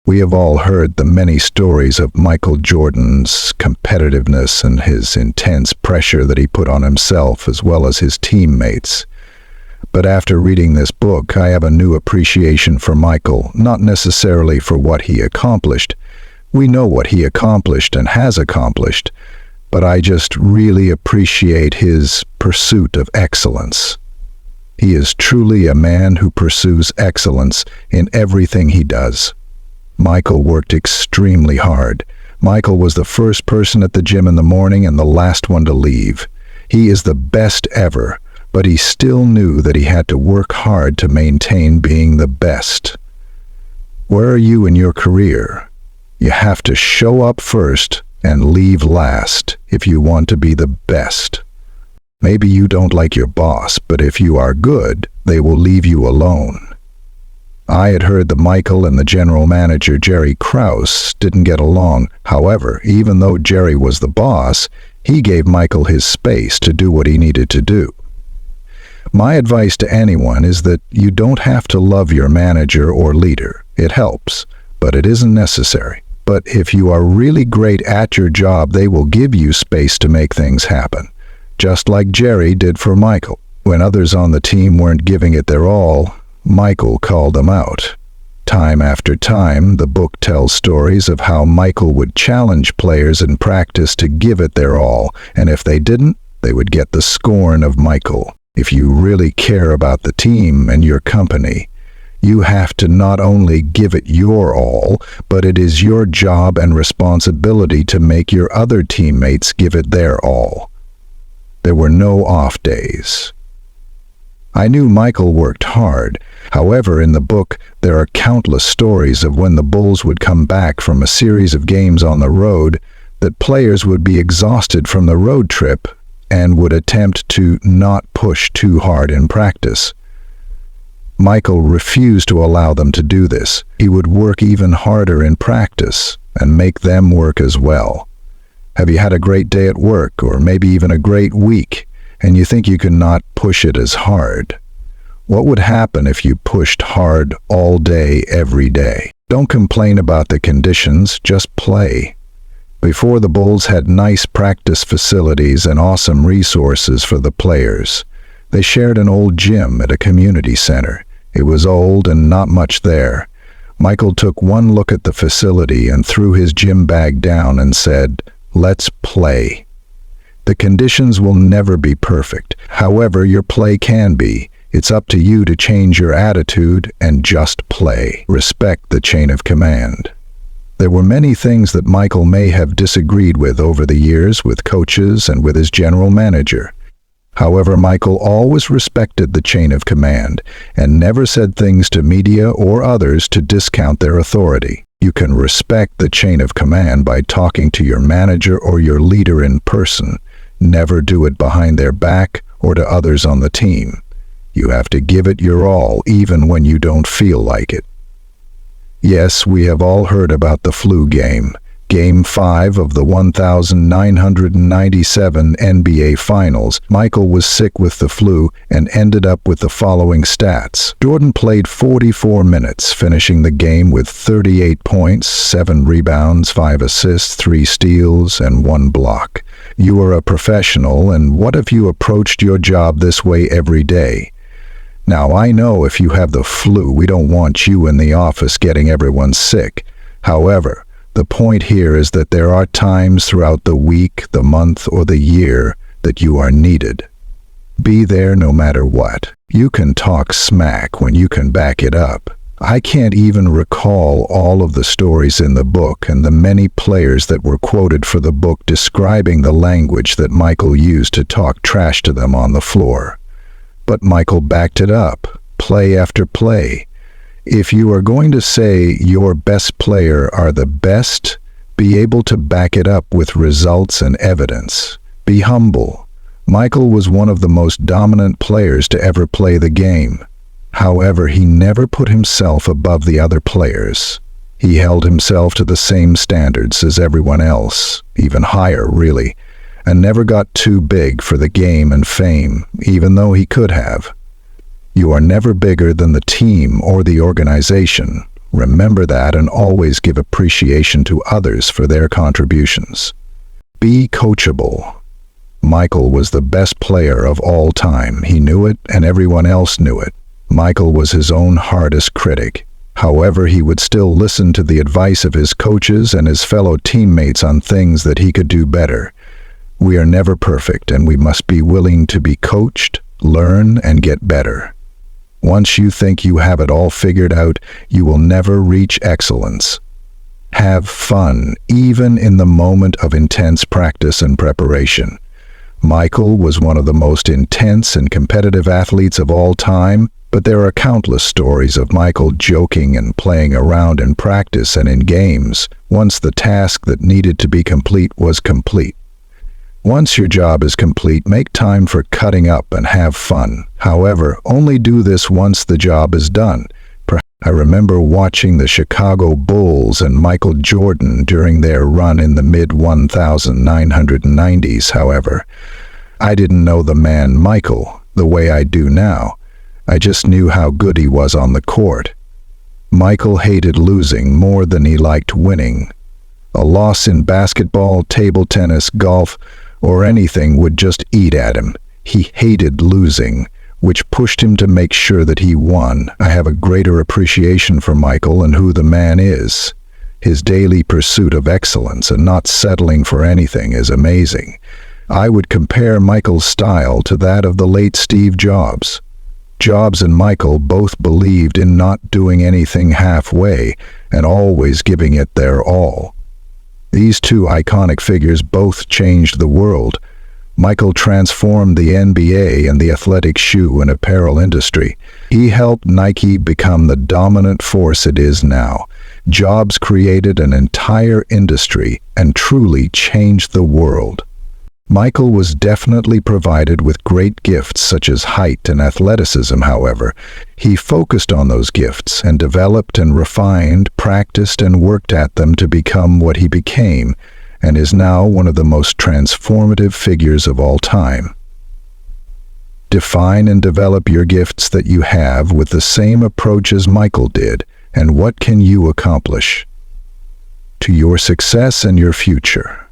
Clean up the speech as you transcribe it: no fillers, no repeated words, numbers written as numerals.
We have all heard the many stories of Michael Jordan's competitiveness and his intense pressure that he put on himself as well as his teammates. But after reading this book, I have a new appreciation for Michael, not necessarily for what he accomplished. We know what he accomplished and has accomplished, but I just really appreciate his pursuit of excellence. He is truly a man who pursues excellence in everything he does. Michael worked extremely hard. Michael was the first person at the gym in the morning and the last one to leave. He is the best ever, but he still knew that he had to work hard to maintain being the best. Where are you in your career? You have to show up first and leave last if you want to be the best. Maybe you don't like your boss, but if you are good, they will leave you alone. I had heard that Michael and the general manager, Jerry Krause, didn't get along. However, even though Jerry was the boss, he gave Michael his space to do what he needed to do. My advice to anyone is that you don't have to love your manager or leader. It helps, but it isn't necessary. But if you are really great at your job, they will give you space to make things happen, just like Jerry did for Michael. When others on the team weren't giving it their all, Michael called them out. Time after time, the book tells stories of how Michael would challenge players in practice to give it their all, and if they didn't, they would get the scorn of Michael. If you really care about the team and your company, you have to not only give it your all, but it is your job and responsibility to make your other teammates give it their all. There were no off days. I knew Michael worked hard. However, in the book, there are countless stories of when the Bulls would come back from a series of games on the road, that players would be exhausted from the road trip and would attempt to not push too hard in practice. Michael refused to allow them to do this. He would work even harder in practice and make them work as well. Have you had a great day at work, or maybe even a great week, and you think you can not push it as hard? What would happen if you pushed hard all day, every day? Don't complain about the conditions, just play. Before, the Bulls had nice practice facilities and awesome resources for the players. They shared an old gym at a community center. It was old and not much there. Michael took one look at the facility and threw his gym bag down and said, "Let's play." The conditions will never be perfect. However, your play can be. It's up to you to change your attitude and just play. Respect the chain of command. There were many things that Michael may have disagreed with over the years with coaches and with his general manager. However, Michael always respected the chain of command and never said things to media or others to discount their authority. You can respect the chain of command by talking to your manager or your leader in person. Never do it behind their back or to others on the team. You have to give it your all, even when you don't feel like it. Yes, we have all heard about the flu game. Game 5 of the 1997 NBA Finals. Michael was sick with the flu and ended up with the following stats. Jordan played 44 minutes, finishing the game with 38 points, 7 rebounds, 5 assists, 3 steals, and 1 block. You are a professional, and what if you approached your job this way every day? Now, I know if you have the flu, we don't want you in the office getting everyone sick. However, the point here is that there are times throughout the week, the month, or the year that you are needed. Be there no matter what. You can talk smack when you can back it up. I can't even recall all of the stories in the book and the many players that were quoted for the book describing the language that Michael used to talk trash to them on the floor. But Michael backed it up, play after play. If you are going to say your best player are the best, be able to back it up with results and evidence. Be humble. Michael was one of the most dominant players to ever play the game. However, he never put himself above the other players. He held himself to the same standards as everyone else, even higher, really, and never got too big for the game and fame, even though he could have. You are never bigger than the team or the organization. Remember that and always give appreciation to others for their contributions. Be coachable. Michael was the best player of all time. He knew it, and everyone else knew it. Michael was his own hardest critic. However, he would still listen to the advice of his coaches and his fellow teammates on things that he could do better. We are never perfect, and we must be willing to be coached, learn, and get better. Once you think you have it all figured out, you will never reach excellence. Have fun, even in the moment of intense practice and preparation. Michael was one of the most intense and competitive athletes of all time, but there are countless stories of Michael joking and playing around in practice and in games, once the task that needed to be complete was complete. Once your job is complete, make time for cutting up and have fun. However, only do this once the job is done. I remember watching the Chicago Bulls and Michael Jordan during their run in the mid-1990s, however. I didn't know the man Michael the way I do now. I just knew how good he was on the court. Michael hated losing more than he liked winning. A loss in basketball, table tennis, golf, or anything would just eat at him. He hated losing, which pushed him to make sure that he won. I have a greater appreciation for Michael and who the man is. His daily pursuit of excellence and not settling for anything is amazing. I would compare Michael's style to that of the late Steve Jobs. Jobs and Michael both believed in not doing anything halfway and always giving it their all. These two iconic figures both changed the world. Michael transformed the NBA and the athletic shoe and apparel industry. He helped Nike become the dominant force it is now. Jobs created an entire industry and truly changed the world. Michael was definitely provided with great gifts such as height and athleticism, however. He focused on those gifts and developed and refined, practiced and worked at them to become what he became, and is now one of the most transformative figures of all time. Define and develop your gifts that you have with the same approach as Michael did, and what can you accomplish? To your success and your future.